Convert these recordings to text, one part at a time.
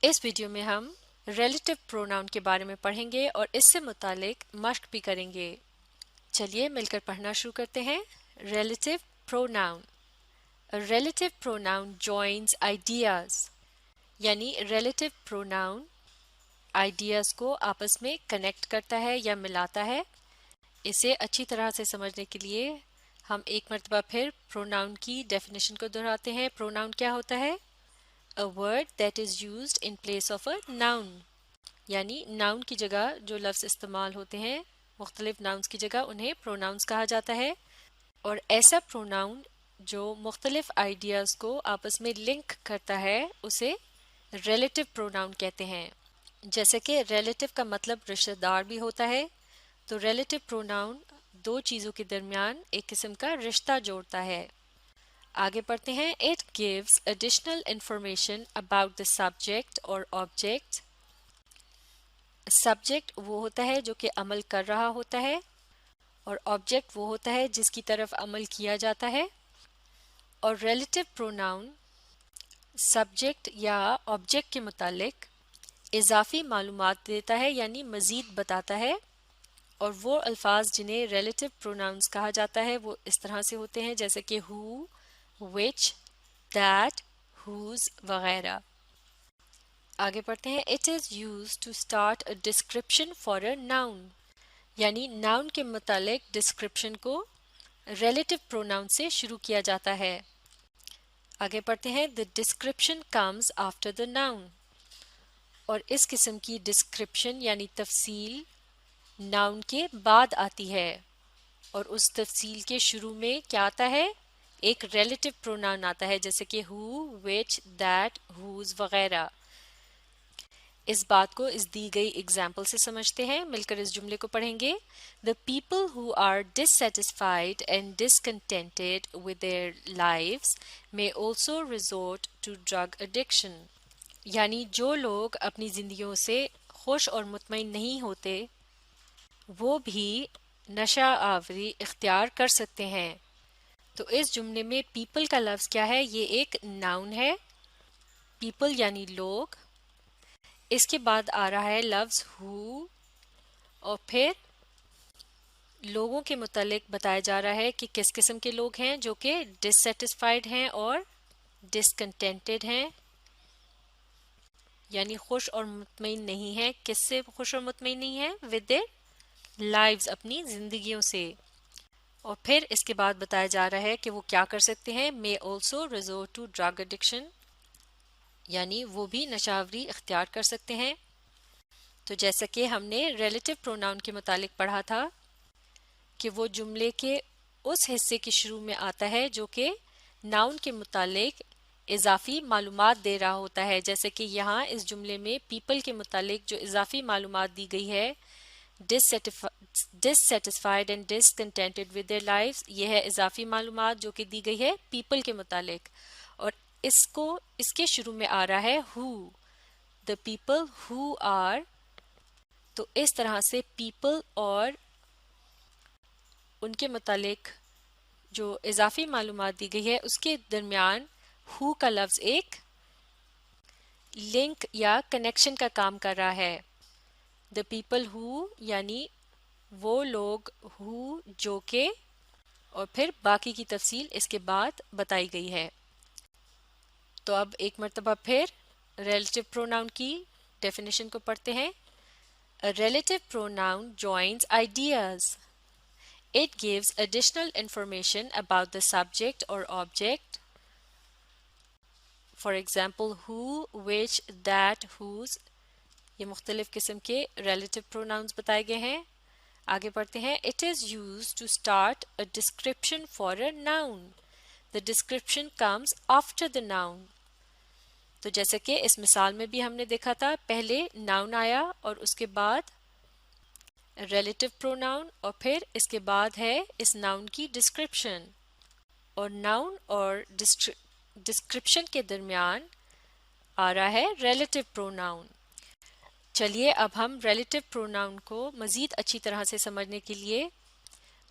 اس video میں ہم relative pronoun کے بارے میں پڑھیں گے اور اس سے متعلق مشق بھی کریں گے۔ چلیے مل کر پڑھنا شروع کرتے ہیں۔ Relative pronoun, relative pronoun joins ideas, یعنی ریلیٹو پروناؤن آئیڈیاز کو آپس میں کنیکٹ کرتا ہے یا ملاتا ہے۔ اسے اچھی طرح سے سمجھنے کے لیے ہم ایک مرتبہ پھر پروناؤن کی ڈیفینیشن کو دہراتے ہیں۔ پروناؤن کیا ہوتا ہے؟ A word that is used in place of a noun، یعنی ناؤن کی جگہ جو لفظ استعمال ہوتے ہیں مختلف ناؤنز کی جگہ انہیں پروناؤنز کہا جاتا ہے، اور ایسا پروناؤن جو مختلف آئیڈیاز کو آپس میں لنک کرتا ہے اسے ریلیٹو پروناؤن کہتے ہیں۔ جیسے کہ ریلیٹو کا مطلب رشتہ دار بھی ہوتا ہے، تو ریلیٹو پروناؤن دو چیزوں کے درمیان ایک قسم کا رشتہ جوڑتا ہے۔ آگے پڑھتے ہیں۔ It gives additional information about the subject or object۔ Subject وہ ہوتا ہے جو کہ عمل کر رہا ہوتا ہے، اور آبجیکٹ وہ ہوتا ہے جس کی طرف عمل کیا جاتا ہے۔ اور ریلیٹو پروناؤن سبجیکٹ یا آبجیکٹ کے متعلق اضافی معلومات دیتا ہے، یعنی مزید بتاتا ہے، اور وہ الفاظ جنہیں ریلیٹو پروناؤنز کہا جاتا ہے وہ اس طرح سے ہوتے ہیں جیسے کہ who، which، that، whose وغیرہ۔ آگے پڑھتے ہیں۔ It is used to start a description for a noun، یعنی ناؤن کے متعلق ڈسکرپشن کو ریلیٹو پروناؤن سے شروع کیا جاتا ہے۔ آگے پڑھتے ہیں۔ The description comes after the noun، اور اس قسم کی ڈسکرپشن یعنی تفصیل ناؤن کے بعد آتی ہے، اور اس تفصیل کے شروع میں کیا آتا ہے؟ ایک ریلیٹو پروناؤن آتا ہے جیسے کہ who، which، that، whose وغیرہ۔ اس بات کو اس دی گئی اگزامپل سے سمجھتے ہیں۔ مل کر اس جملے کو پڑھیں گے۔ The people who are dissatisfied and discontented with their lives may also resort to drug addiction، یعنی جو لوگ اپنی زندگیوں سے خوش اور مطمئن نہیں ہوتے وہ بھی نشہ آوری اختیار کر سکتے ہیں۔ تو اس جملے میں پیپل کا لفظ کیا ہے؟ یہ ایک ناؤن ہے، پیپل یعنی لوگ۔ اس کے بعد آ رہا ہے لفظ who، اور پھر لوگوں کے متعلق بتایا جا رہا ہے کہ کس قسم کے لوگ ہیں جو کہ ڈسسیٹسفائیڈ ہیں اور ڈسکنٹینٹڈ ہیں، یعنی خوش اور مطمئن نہیں ہیں۔ کس سے خوش اور مطمئن نہیں ہیں؟ with their lives، اپنی زندگیوں سے۔ اور پھر اس کے بعد بتایا جا رہا ہے کہ وہ کیا کر سکتے ہیں۔ may also resort to drug addiction، یعنی وہ بھی نشہ آوری اختیار کر سکتے ہیں۔ تو جیسا کہ ہم نے ریلیٹو پروناؤن کے متعلق پڑھا تھا کہ وہ جملے کے اس حصے کے شروع میں آتا ہے جو کہ ناؤن کے متعلق اضافی معلومات دے رہا ہوتا ہے، جیسے کہ یہاں اس جملے میں پیپل کے متعلق جو اضافی معلومات دی گئی ہے dissatisfied and discontented with their lives، یہ ہے اضافی معلومات جو کہ دی گئی ہے پیپل کے متعلق، اور اس کے شروع میں آ رہا ہے who، the people who are۔ تو اس طرح سے پیپل اور ان کے متعلق جو اضافی معلومات دی گئی ہے اس کے درمیان who کا لفظ ایک لنک یا کنیکشن کا کام کر رہا ہے۔ the people who یعنی وہ لوگ، who جو کہ، اور پھر باقی کی تفصیل اس کے بعد بتائی گئی ہے۔ تو اب ایک مرتبہ پھر ریلیٹو پروناؤن کی ڈیفینیشن کو پڑھتے ہیں۔ A relative pronoun joins ideas۔ It gives additional information about the subject or object۔ For example who، which، that، whose، یہ مختلف قسم کے ریلیٹو پروناؤنز بتائے گئے ہیں۔ آگے پڑھتے ہیں۔ It is used to start a description for a noun۔ The description comes after the noun۔ تو جیسے کہ اس مثال میں بھی ہم نے دیکھا تھا، پہلے ناؤن آیا اور اس کے بعد ریلیٹو پروناؤن، اور پھر اس کے بعد ہے اس ناؤن کی ڈسکرپشن، اور ناؤن اور ڈسکرپشن کے درمیان آ رہا ہے ریلیٹو پروناؤن۔ چلیے اب ہم ریلیٹو پروناؤن کو مزید اچھی طرح سے سمجھنے کے لیے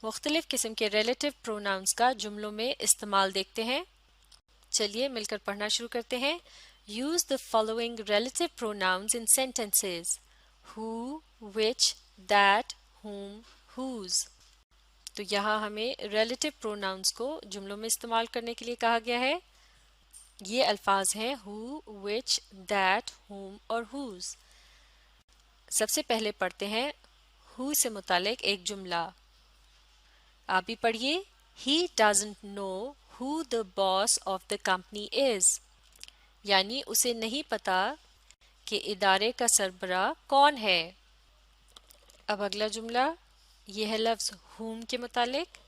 مختلف قسم کے ریلیٹو پروناؤنز کا جملوں میں استعمال دیکھتے ہیں۔ چلیے مل کر پڑھنا شروع کرتے ہیں۔ Use the following relative pronouns in sentences: who, which, that, whom, whose. تو یہاں ہمیں ریلیٹو پروناؤنس کو جملوں میں استعمال کرنے کے لیے کہا گیا ہے. یہ الفاظ ہیں who, which, that, whom اور whose. سب سے پہلے پڑھتے ہیں who سے متعلق ایک جملہ. آپ بھی پڑھیے. He doesn't know who the boss of the company is. یعنی اسے نہیں پتا کہ ادارے کا سربراہ کون ہے. اب اگلا جملہ یہ ہے لفظ whom کے متعلق.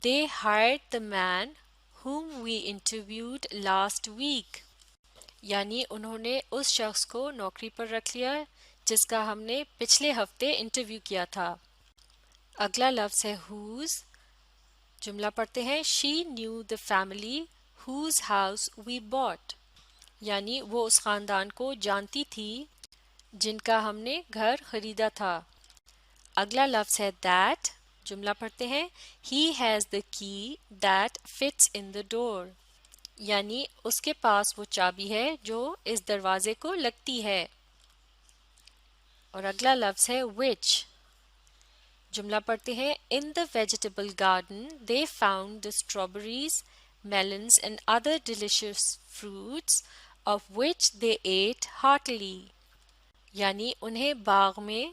They hired the man whom we interviewed last week. یعنی انہوں نے اس شخص کو نوکری پر رکھ لیا جس کا ہم نے پچھلے ہفتے انٹرویو کیا تھا. اگلا لفظ ہے whose. جملہ پڑھتے ہیں She knew the family whose house we bought. یعنی وہ اس خاندان کو جانتی تھی جن کا ہم نے گھر خریدا تھا. اگلا لفظ ہے that. جملہ پڑھتے ہیں He has the key that fits in the door. یعنی اس کے پاس وہ چابی ہے جو اس دروازے کو لگتی ہے. اور اگلا لفظ ہے which. جملہ پڑھتے ہیں In the vegetable garden they found the strawberries, melons and other delicious fruits of which they ate heartily. یعنی انہیں باغ میں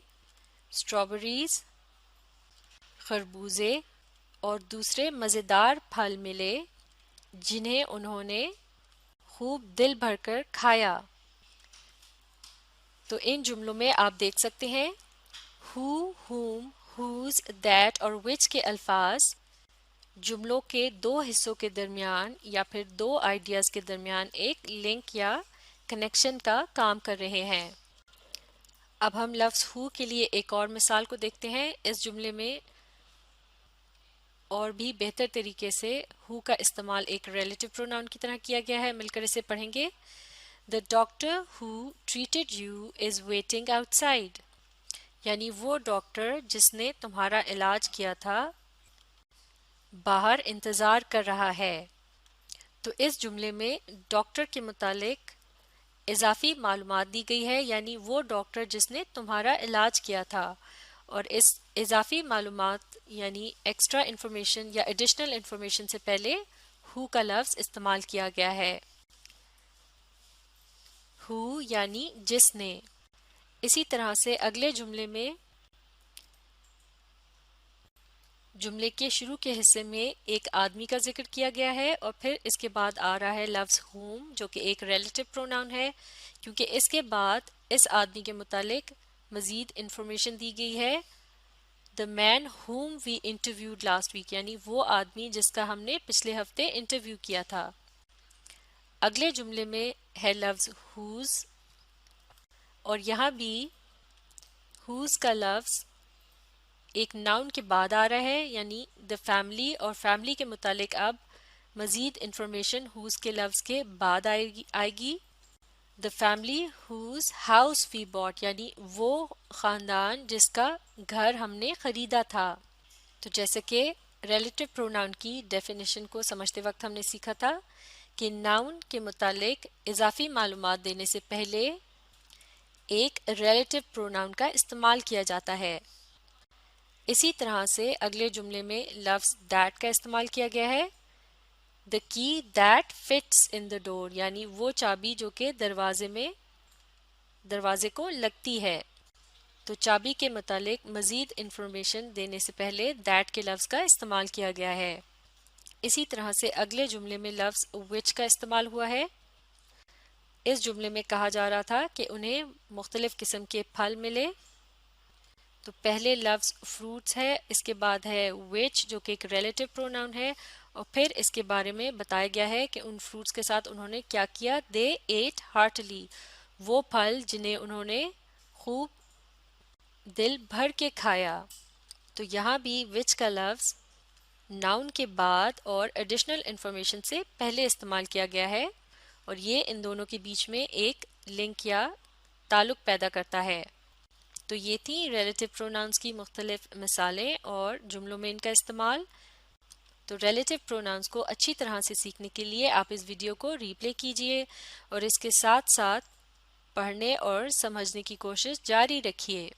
اسٹرابریز، خربوزے اور دوسرے مزیدار پھل ملے جنہیں انہوں نے خوب دل بھر کر کھایا. تو ان جملوں میں آپ دیکھ سکتے ہیں who, whom, whose, that اور which کے الفاظ جملوں کے دو حصوں کے درمیان یا پھر دو آئیڈیاز کے درمیان ایک لنک یا کنیکشن کا کام کر رہے ہیں. اب ہم لفظ who کے لیے ایک اور مثال کو دیکھتے ہیں. اس جملے میں اور بھی بہتر طریقے سے who کا استعمال ایک ریلیٹو پروناؤن کی طرح کیا گیا ہے. مل کر اسے پڑھیں گے. The doctor who treated you is waiting outside. یعنی وہ ڈاکٹر جس نے تمہارا علاج کیا تھا باہر انتظار کر رہا ہے. تو اس جملے میں ڈاکٹر کے متعلق اضافی معلومات دی گئی ہے، یعنی وہ ڈاکٹر جس نے تمہارا علاج کیا تھا. اور اس اضافی معلومات یعنی ایکسٹرا انفارمیشن یا ایڈیشنل انفارمیشن سے پہلے who کا لفظ استعمال کیا گیا ہے. who یعنی جس نے. اسی طرح سے اگلے جملے میں جملے کے شروع کے حصے میں ایک آدمی کا ذکر کیا گیا ہے اور پھر اس کے بعد آ رہا ہے لفظ whom جو کہ ایک ریلیٹو پروناؤن ہے، کیونکہ اس کے بعد اس آدمی کے متعلق مزید انفارمیشن دی گئی ہے. The man whom we interviewed last week. یعنی وہ آدمی جس کا ہم نے پچھلے ہفتے انٹرویو کیا تھا. اگلے جملے میں ہے لفظ whose اور یہاں بھی whose کا لفظ ایک ناؤن کے بعد آ رہا ہے، یعنی the family اور family کے متعلق اب مزید انفارمیشن whose کے لفظ کے بعد آئے گی. The family whose house we bought. یعنی وہ خاندان جس کا گھر ہم نے خریدا تھا. تو جیسے کہ ریلیٹو پروناؤن کی ڈیفینیشن کو سمجھتے وقت ہم نے سیکھا تھا کہ ناؤن کے متعلق اضافی معلومات دینے سے پہلے ایک ریلیٹو پروناؤن کا استعمال کیا جاتا ہے. اسی طرح سے اگلے جملے میں لفظ that کا استعمال کیا گیا ہے. The key that fits in the door. یعنی وہ چابی جو کہ دروازے کو لگتی ہے. تو چابی کے متعلق مزید انفارمیشن دینے سے پہلے that کے لفظ کا استعمال کیا گیا ہے. اسی طرح سے اگلے جملے میں لفظ which کا استعمال ہوا ہے. اس جملے میں کہا جا رہا تھا کہ انہیں مختلف قسم کے پھل ملے. تو پہلے لفظ fruits ہے، اس کے بعد ہے which جو کہ ایک ریلیٹو پروناؤن ہے اور پھر اس کے بارے میں بتایا گیا ہے کہ ان فروٹس کے ساتھ انہوں نے کیا کیا. They ate heartily. وہ پھل جنہیں انہوں نے خوب دل بھر کے کھایا. تو یہاں بھی which کا لفظ ناؤن کے بعد اور ایڈیشنل انفارمیشن سے پہلے استعمال کیا گیا ہے اور یہ ان دونوں کے بیچ میں ایک لنک یا تعلق پیدا کرتا ہے. تو یہ تھیں ریلیٹو پروناؤنس کی مختلف مثالیں اور جملوں میں ان کا استعمال. تو ریلیٹیو پروناؤنس کو اچھی طرح سے سیکھنے کے لیے آپ اس ویڈیو کو ری پلے کیجئے اور اس کے ساتھ ساتھ پڑھنے اور سمجھنے کی کوشش جاری رکھیے۔